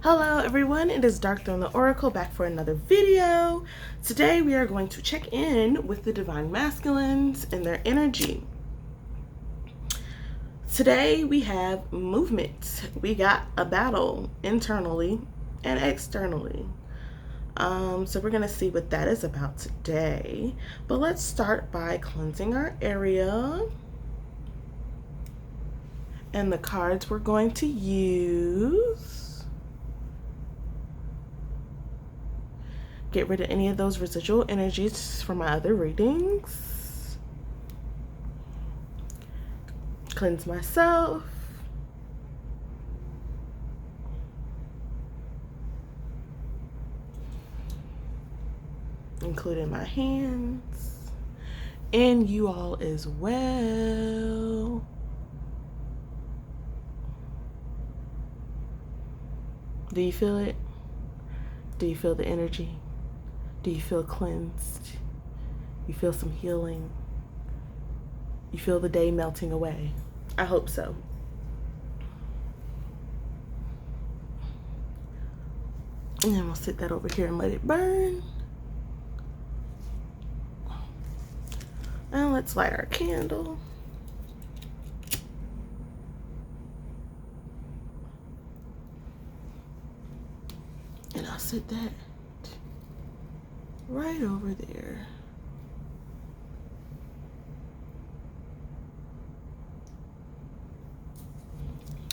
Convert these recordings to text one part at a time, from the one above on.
Hello everyone, it is Dark Thorn the Oracle back for another video. Today we are going to check in with the Divine Masculines and their energy. Today we have movement. We got a battle internally and externally. So we're going to see what that is about today. But let's start by cleansing our area. And the cards we're going to use. Get rid of any of those residual energies from my other readings. Cleanse myself. Including my hands. And you all as well. Do you feel it? Do you feel the energy? Do you feel cleansed? You feel some healing? You feel the day melting away? I hope so. And then we'll sit that over here and let it burn. And let's light our candle. And I'll sit that right over there.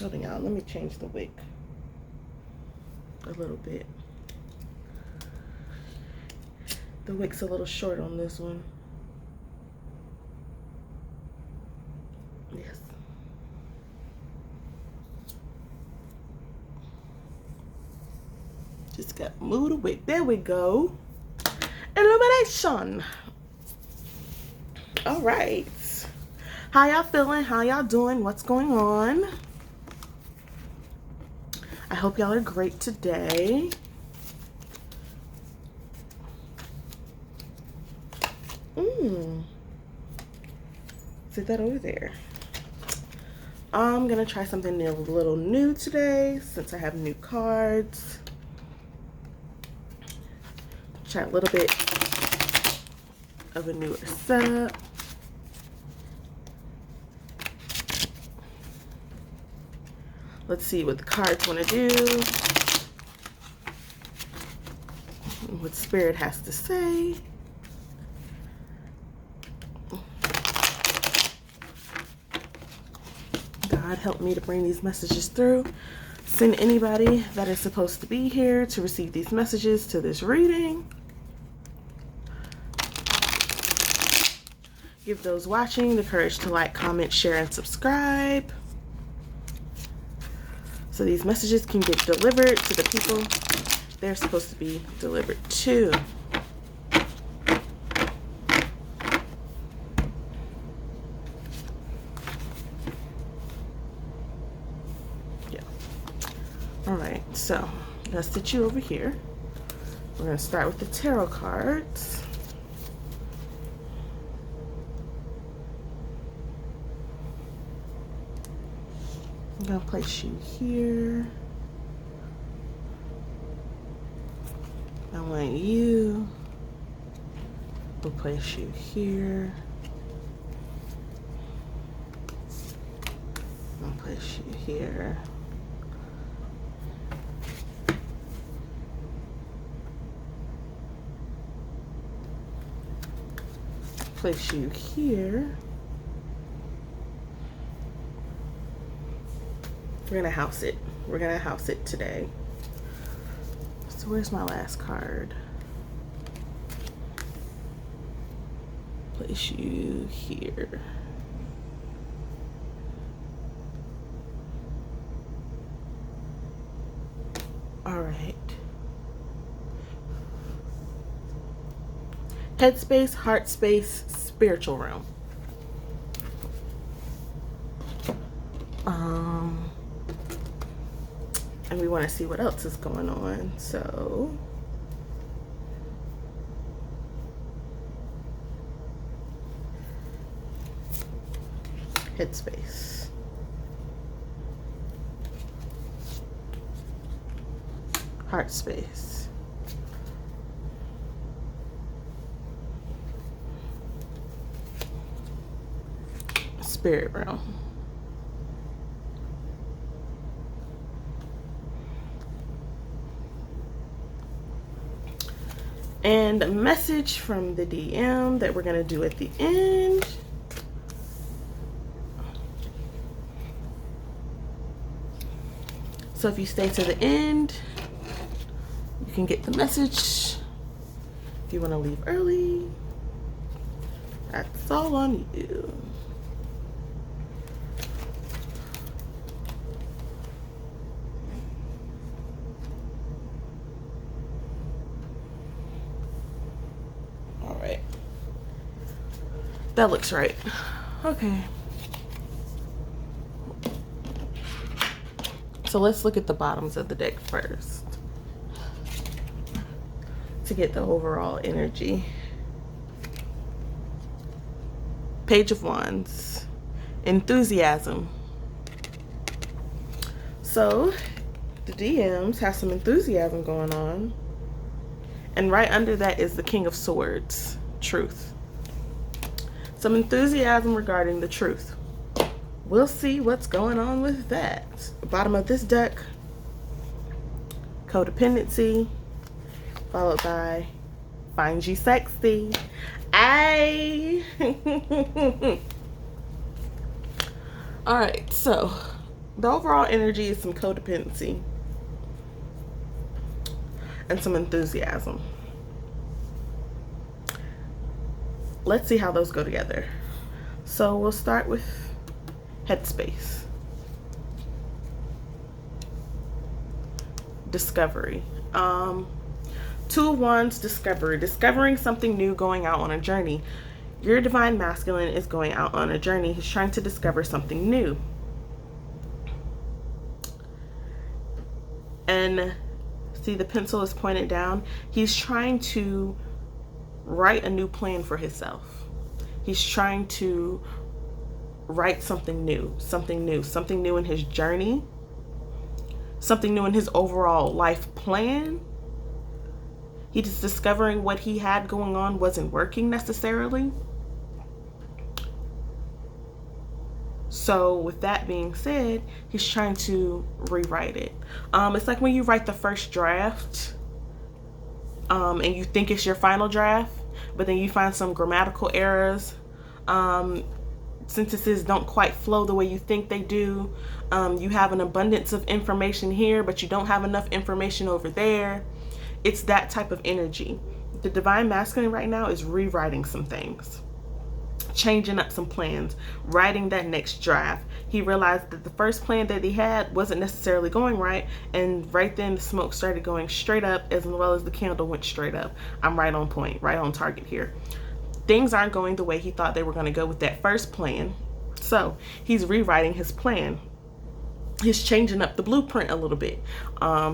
Holding out. Let me change the wick a little bit. The wick's a little short on this one. Yes. Just got to move the wick. There we go. Illumination. All right. How y'all feeling? How y'all doing? What's going on? I hope y'all are great today. Sit that over there. I'm gonna try something a little new today since I have new cards. Try a little bit of a newer setup. Let's see what the cards want to do. What Spirit has to say. God help me to bring these messages through. Send anybody that is supposed to be here to receive these messages to this reading. Give those watching the courage to like, comment, share, and subscribe. So these messages can get delivered to the people they're supposed to be delivered to. Yeah. All right, so let's sit you over here. We're going to start with the tarot cards. I'm going to place you here. I want you. We'll place you here. I'll place you here. Place you here. We're gonna house it. We're gonna house it today. So where's my last card? Place you here. All right. Headspace, heart space, spiritual realm. And we want to see what else is going on. So headspace. Heart space. Spirit realm. And a message from the DM that we're going to do at the end. So if you stay to the end, you can get the message. If you want to leave early, that's all on you. That looks right. Okay. So let's look at the bottoms of the deck first to get the overall energy. Page of Wands. Enthusiasm. So the DMs have some enthusiasm going on. And right under that is the King of Swords. Truth. Some enthusiasm regarding the truth. We'll see what's going on with that. Bottom of this deck, codependency, followed by find you sexy. Ay. All right, so the overall energy is some codependency and some enthusiasm. Let's see how those go together. So we'll start with headspace. Discovery. Two of Wands, discovery. Discovering something new, going out on a journey. Your divine masculine is going out on a journey. He's trying to discover something new. And see, the pencil is pointed down. He's trying to write a new plan for himself. He's trying to write something new, something new in his journey, something new in his overall life plan. He's discovering what he had going on wasn't working necessarily. So with that being said, he's trying to rewrite it. It's like when you write the first draft, and you think it's your final draft, but then you find some grammatical errors. Sentences don't quite flow the way you think they do. You have an abundance of information here, but you don't have enough information over there. It's that type of energy. The divine masculine right now is rewriting some things, changing up some plans, writing that next draft. He realized that the first plan that he had wasn't necessarily going right, and right then the smoke started going straight up, as well as the candle went straight up. I'm right on point, right on target here. Things aren't going the way he thought they were going to go with that first plan, so he's rewriting his plan. He's changing up the blueprint a little bit.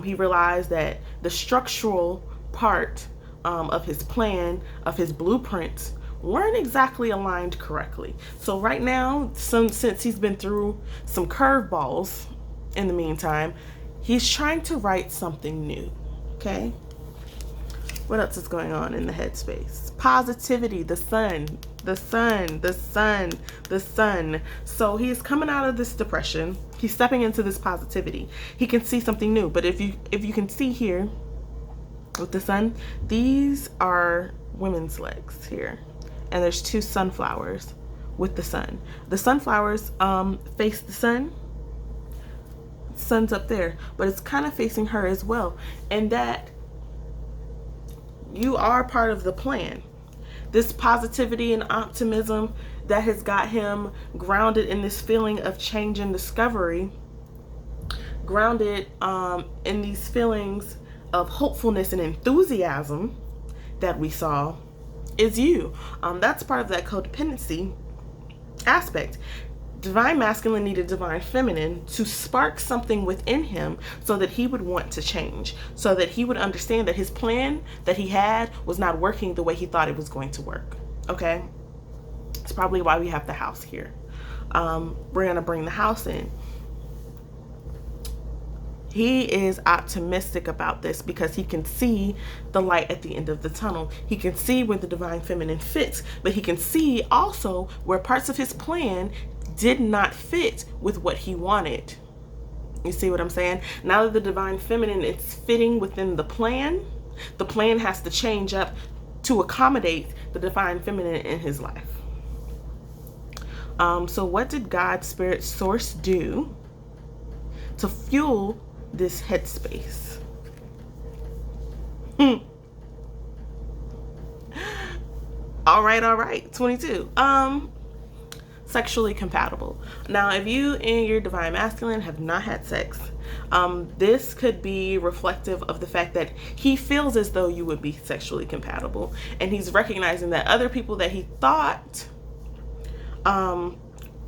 He realized that the structural part of his plan, of his blueprints, weren't exactly aligned correctly. So right now, since he's been through some curveballs in the meantime, he's trying to write something new. Okay? What else is going on in the headspace? Positivity, the sun, the sun, the sun, the sun. So he's coming out of this depression. He's stepping into this positivity. He can see something new. But if you can see here with the sun, these are women's legs here. And there's two sunflowers with the sun. The sunflowers face the sun. Sun's up there, but it's kind of facing her as well. And that you are part of the plan. This positivity and optimism that has got him grounded in this feeling of change and discovery, grounded in these feelings of hopefulness and enthusiasm that we saw, is you. That's part of that codependency aspect. Divine masculine needed divine feminine to spark something within him so that he would want to change, so that he would understand that his plan that he had was not working the way he thought it was going to work. Okay? It's probably why we have the house here. We're going to bring the house in. He is optimistic about this because he can see the light at the end of the tunnel. He can see where the divine feminine fits, but he can see also where parts of his plan did not fit with what he wanted. You see what I'm saying? Now that the divine feminine is fitting within the plan has to change up to accommodate the divine feminine in his life. So what did God's spirit source do to fuel this headspace? All right. 22. Sexually compatible. Now, if you and your divine masculine have not had sex, this could be reflective of the fact that he feels as though you would be sexually compatible, and he's recognizing that other people that he thought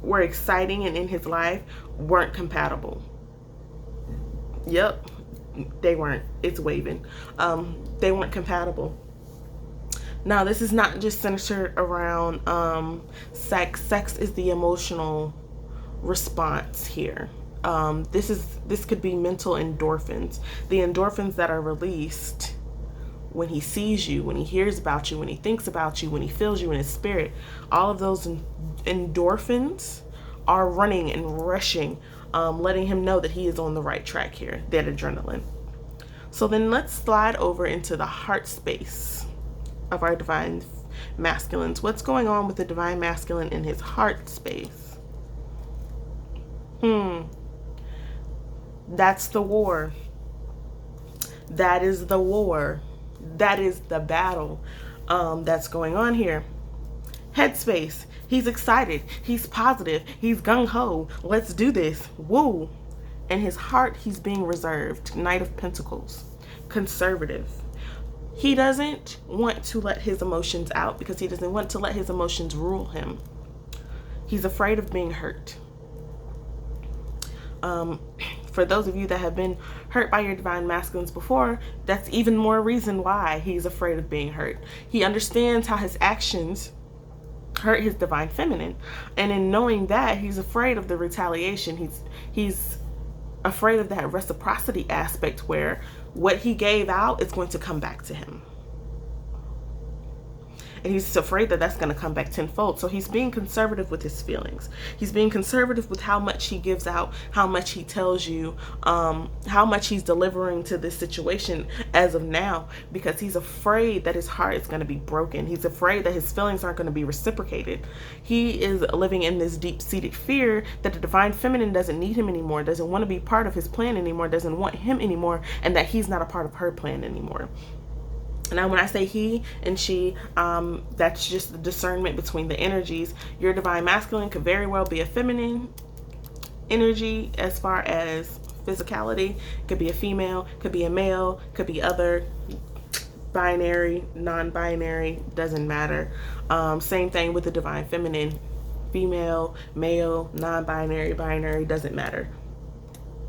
were exciting and in his life weren't compatible. Yep, they weren't. It's waving. They weren't compatible. Now, this is not just centered around sex. Sex is the emotional response here. This could be mental endorphins. The endorphins that are released when he sees you, when he hears about you, when he thinks about you, when he feels you in his spirit. All of those endorphins are running and rushing, letting him know that he is on the right track here, that adrenaline. So then let's slide over into the heart space of our divine masculines. What's going on with the divine masculine in his heart space? That's the war. That is the war. That is the battle that's going on here. Headspace. He's excited. He's positive. He's gung-ho. Let's do this. Woo. In his heart, he's being reserved. Knight of Pentacles. Conservative. He doesn't want to let his emotions out because he doesn't want to let his emotions rule him. He's afraid of being hurt. For those of you that have been hurt by your divine masculines before, that's even more reason why he's afraid of being hurt. He understands how his actions hurt his divine feminine. And in knowing that, he's afraid of the retaliation. He's afraid of that reciprocity aspect where what he gave out is going to come back to him. And he's afraid that that's going to come back tenfold. So he's being conservative with his feelings. He's being conservative with how much he gives out, how much he tells you, how much he's delivering to this situation as of now, because he's afraid that his heart is going to be broken. He's afraid that his feelings aren't going to be reciprocated. He is living in this deep-seated fear that the divine feminine doesn't need him anymore, doesn't want to be part of his plan anymore, doesn't want him anymore, and that he's not a part of her plan anymore. Now, when I say he and she, that's just the discernment between the energies. Your divine masculine could very well be a feminine energy as far as physicality. Could be a female, could be a male, could be other, binary, non-binary, doesn't matter. Same thing with the divine feminine. Female, male, non-binary, binary, doesn't matter.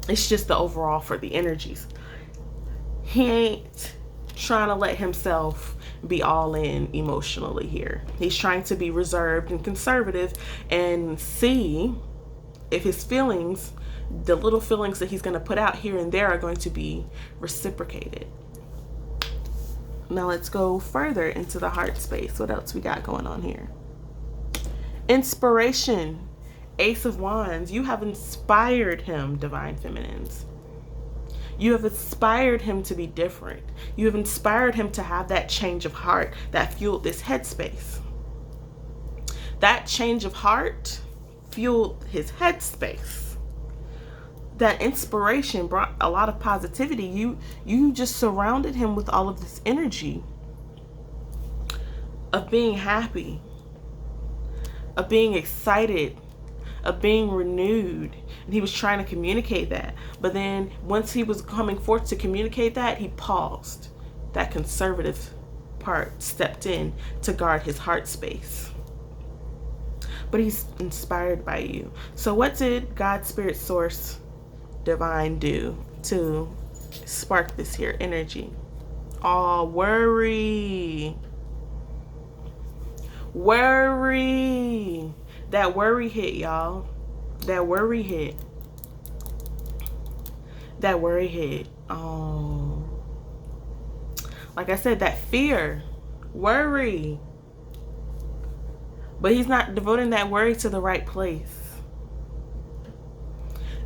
It's just the overall for the energies. He ain't trying to let himself be all in emotionally here. He's trying to be reserved and conservative and see if his feelings, the little feelings that he's going to put out here and there, are going to be reciprocated. Now let's go further into the heart space. What else we got going on here? Inspiration. Ace of Wands. You have inspired him, divine feminines. You have inspired him to be different. You have inspired him to have that change of heart that fueled this headspace. That change of heart fueled his headspace. That inspiration brought a lot of positivity. You just surrounded him with all of this energy of being happy, of being excited, of being renewed. And he was trying to communicate that. But then once he was coming forth to communicate that, he paused. That conservative part stepped in to guard his heart space. But he's inspired by you. So what did God's spirit source divine do to spark this here energy? Oh, worry. Worry. That worry hit, y'all. That worry hit. That worry hit. Oh. Like I said, that fear, worry. But he's not devoting that worry to the right place.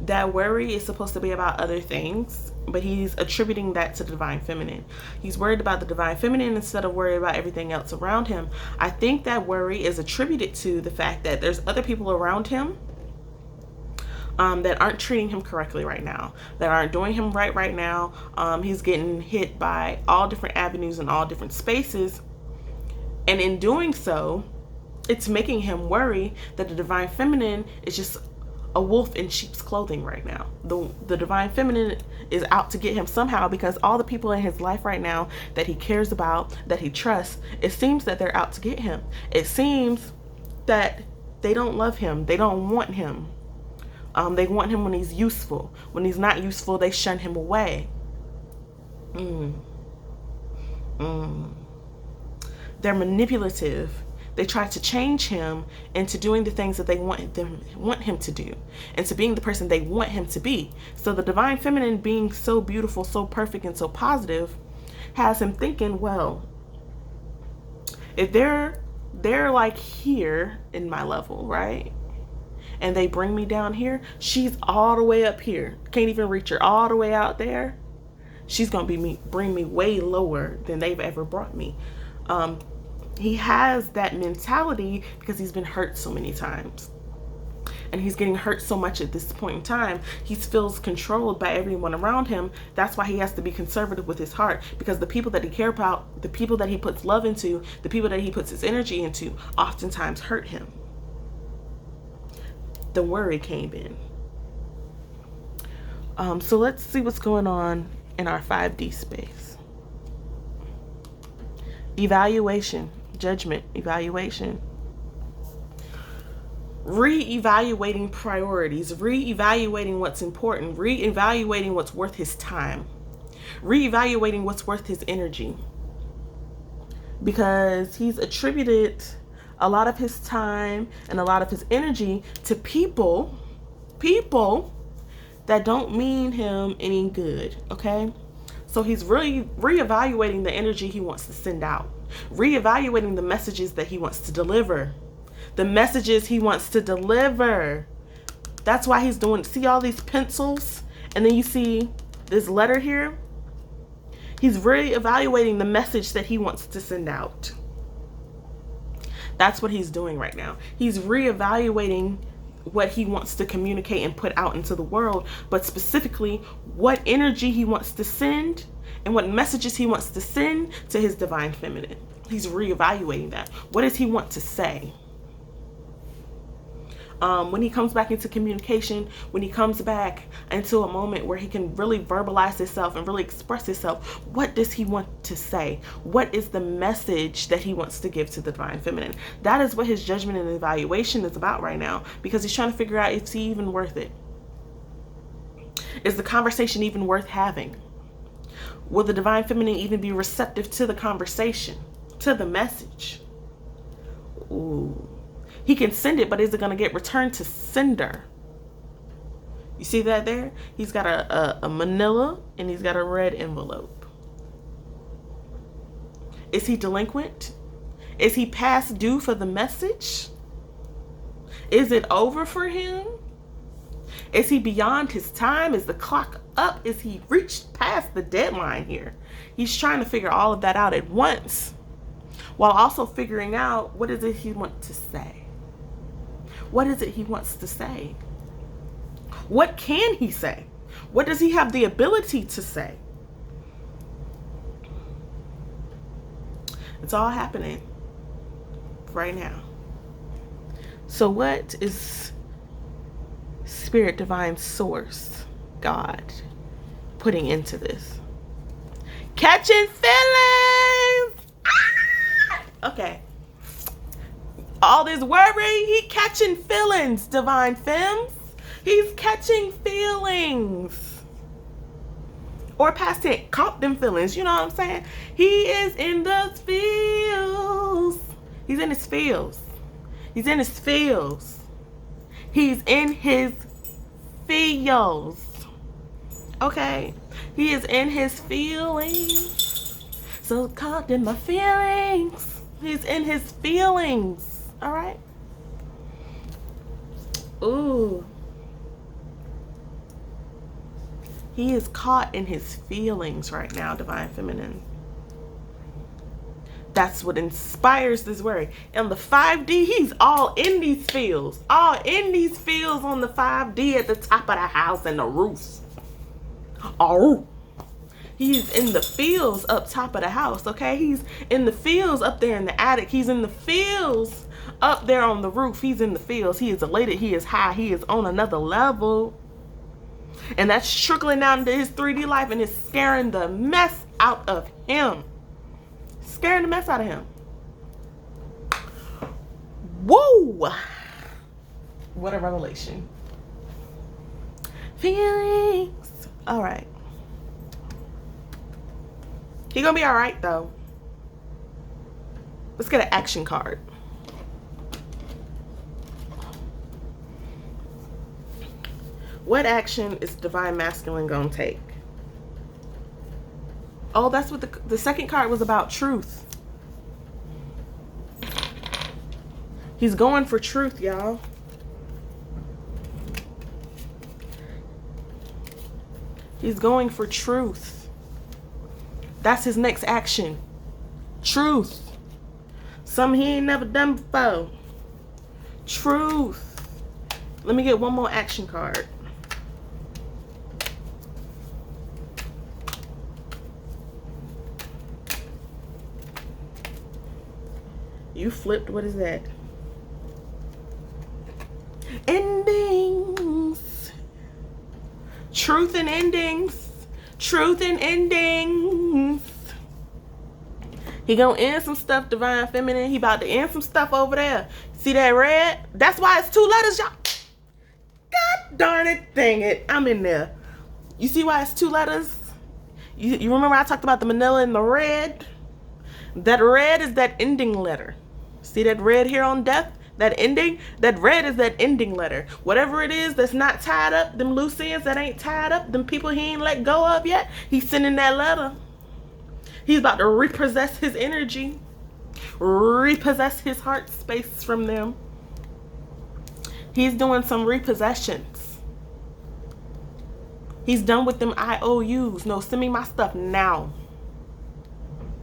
That worry is supposed to be about other things, but he's attributing that to the divine feminine. He's worried about the divine feminine instead of worried about everything else around him. I think that worry is attributed to the fact that there's other people around him that aren't treating him correctly right now, that aren't doing him right now. He's getting hit by all different avenues and all different spaces. And in doing so, it's making him worry that the divine feminine is just a wolf in sheep's clothing right now. The divine feminine is out to get him somehow, because all the people in his life right now that he cares about, that he trusts, it seems that they're out to get him. It seems that they don't love him. They don't want him. They want him when he's useful. When he's not useful, they shun him away. They're manipulative. They try to change him into doing the things that they want him to do, and to being the person they want him to be. So the divine feminine, being so beautiful, so perfect, and so positive, has him thinking, well, if they're like here in my level, right? And they bring me down here, she's all the way up here. Can't even reach her, all the way out there. She's gonna bring me way lower than they've ever brought me. He has that mentality because he's been hurt so many times. And he's getting hurt so much at this point in time. He feels controlled by everyone around him. That's why he has to be conservative with his heart, because the people that he cares about, the people that he puts love into, the people that he puts his energy into, oftentimes hurt him. The worry came in. So let's see what's going on in our 5D space. Evaluation, judgment, evaluation. Re-evaluating priorities, re-evaluating what's important, re-evaluating what's worth his time, re-evaluating what's worth his energy. Because he's attributed a lot of his time and a lot of his energy to people that don't mean him any good, okay? So he's really reevaluating the energy he wants to send out, reevaluating the messages that he wants to deliver, the messages he wants to deliver. That's why he's doing, see all these pencils, and then you see this letter here? He's reevaluating the message that he wants to send out. That's what he's doing right now. He's reevaluating what he wants to communicate and put out into the world, but specifically what energy he wants to send and what messages he wants to send to his divine feminine. He's reevaluating that. What does he want to say? When he comes back into communication, when he comes back into a moment where he can really verbalize himself and really express himself, what does he want to say? What is the message that he wants to give to the divine feminine? That is what his judgment and evaluation is about right now, because he's trying to figure out, is he even worth it? Is the conversation even worth having? Will the divine feminine even be receptive to the conversation, to the message? Ooh. He can send it, but is it going to get returned to sender? You see that there? He's got a manila and he's got a red envelope. Is he delinquent? Is he past due for the message? Is it over for him? Is he beyond his time? Is the clock up? Is he reached past the deadline here? He's trying to figure all of that out at once, while also figuring out what is it he wants to say. What is it he wants to say? What can he say? What does he have the ability to say? It's all happening right now. So what is Spirit, Divine Source, God putting into this? Catching feelings! Ah! Okay. All this worry, he catching feelings, divine femmes. He's catching feelings. Or past tense, caught them feelings, you know what I'm saying? He is in those feels. He's in his feels. He's in his feels. He's in his feels. Okay? He is in his feelings. So caught in my feelings. He's in his feelings. All right? Ooh. He is caught in his feelings right now, Divine Feminine. That's what inspires this worry. In the 5D, he's all in these fields. All in these fields on the 5D at the top of the house and the roof. Oh. He's in the fields up top of the house, okay? He's in the fields up there in the attic. He's in the fields up there on the roof. He's in the fields. He is elated. He is high. He is on another level. And that's trickling down into his 3D life and it's scaring the mess out of him. Scaring the mess out of him. Whoa! What a revelation. Feelings. All right. He gonna be all right though. Let's get an action card. What action is Divine Masculine gonna take? Oh, that's what the second card was about, truth. He's going for truth, y'all. He's going for truth. That's his next action. Truth. Something he ain't never done before. Truth. Let me get one more action card. You flipped. What is that? Endings. Truth and endings. Truth and endings. He gonna end some stuff, Divine Feminine. He about to end some stuff over there. See that red? That's why it's 2 letters, y'all. God darn it. Dang it. I'm in there. You see why it's 2 letters? You remember I talked about the manila and the red? That red is that ending letter. See that red here on death? That ending? That red is that ending letter. Whatever it is that's not tied up, them loose ends that ain't tied up, them people he ain't let go of yet, he's sending that letter. He's about to repossess his energy. Repossess his heart space from them. He's doing some repossessions. He's done with them IOUs. No, send me my stuff now.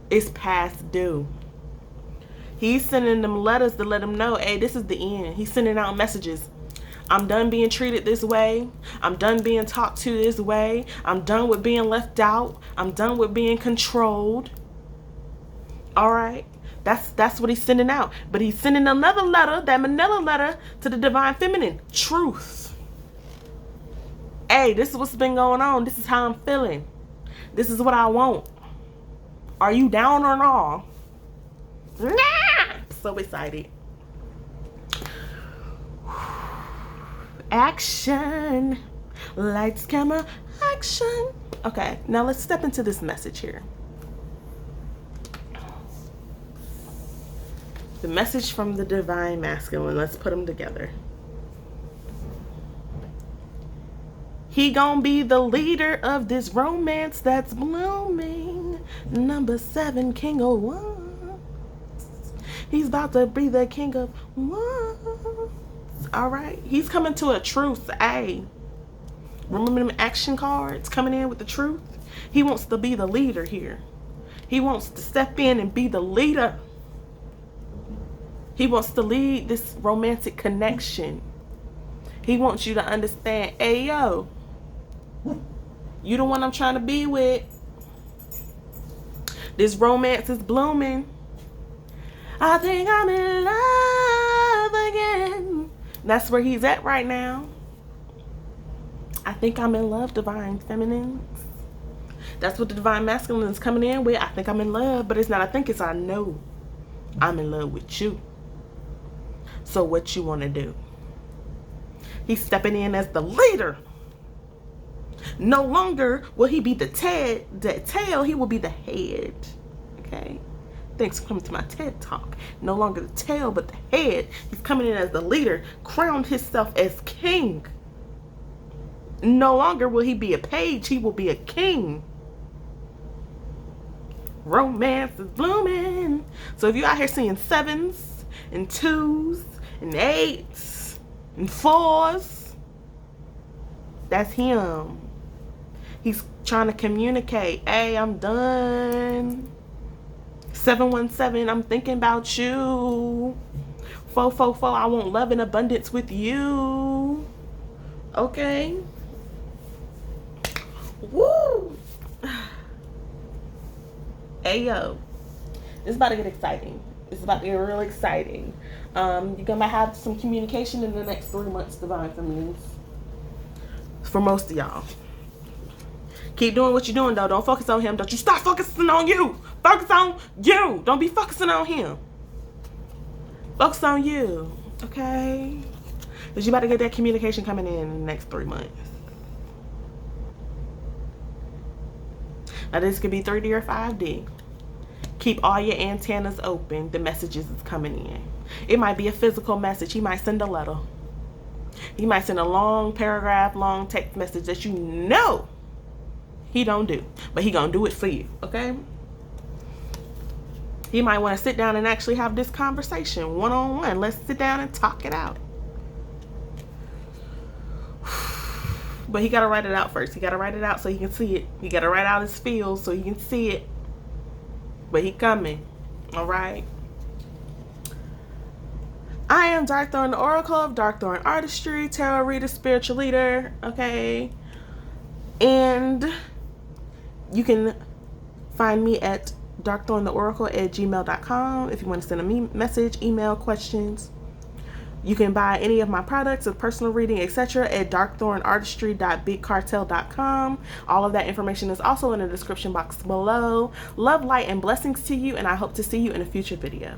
It's past due. He's sending them letters to let them know, hey, this is the end. He's sending out messages. I'm done being treated this way. I'm done being talked to this way. I'm done with being left out. I'm done with being controlled. All right. That's what he's sending out. But he's sending another letter, that manila letter, to the Divine Feminine. Truth. Hey, this is what's been going on. This is how I'm feeling. This is what I want. Are you down or not? Nah! So excited. Action. Lights, camera, action. Okay, now let's step into this message here. The message from the Divine Masculine. Let's put them together. He gonna be the leader of this romance that's blooming. Number 7, King of Wands. He's about to be the King of Wands. All right. He's coming to a truth. Hey, remember them action cards coming in with the truth? He wants to be the leader here. He wants to step in and be the leader. He wants to lead this romantic connection. He wants you to understand, hey, yo, you the one I'm trying to be with. This romance is blooming. I think I'm in love again. That's where he's at right now. I think I'm in love, Divine Feminine. That's what the Divine Masculine is coming in with. I think I'm in love, but it's not I think, it's I know I'm in love with you. So what you want to do? He's stepping in as the leader. No longer will he be the tail, he will be the head. Okay? Thanks for coming to my TED Talk. No longer the tail, but the head. He's coming in as the leader, crowned himself as king. No longer will he be a page, he will be a king. Romance is blooming. So if you're out here seeing 7s and 2s and 8s and 4s, that's him. He's trying to communicate. Hey, I'm done. 717, I'm thinking about you. 444, I want love and abundance with you. Okay. Woo. Hey, yo. It's about to get exciting. It's about to get real exciting. You're gonna have some communication in the next 3 months, divine feminines. For most of y'all. Keep doing what you're doing, though. Don't focus on him. Don't you stop focusing on you. Focus on you. Don't be focusing on him. Focus on you. Okay? Because you about to get that communication coming in the next 3 months. Now, this could be 3D or 5D. Keep all your antennas open. The messages is coming in. It might be a physical message. He might send a letter. He might send a long paragraph, long text message that you know he don't do. But he gonna do it for you, okay? He might want to sit down and actually have this conversation one-on-one. Let's sit down and talk it out. But he got to write it out first. He got to write it out so he can see it. He got to write out his feels so he can see it. But he coming. All right. I am Darkthorn, the Oracle of Darkthorn Artistry, tarot reader, spiritual leader. Okay. And you can find me at darkthorntheoracle@gmail.com if you want to send a message, email, questions. You can buy any of my products, a personal reading, etc. at darkthornartistry.bigcartel.com. All of that information is also in the description box below. Love, light, and blessings to you, and I hope to see you in a future video.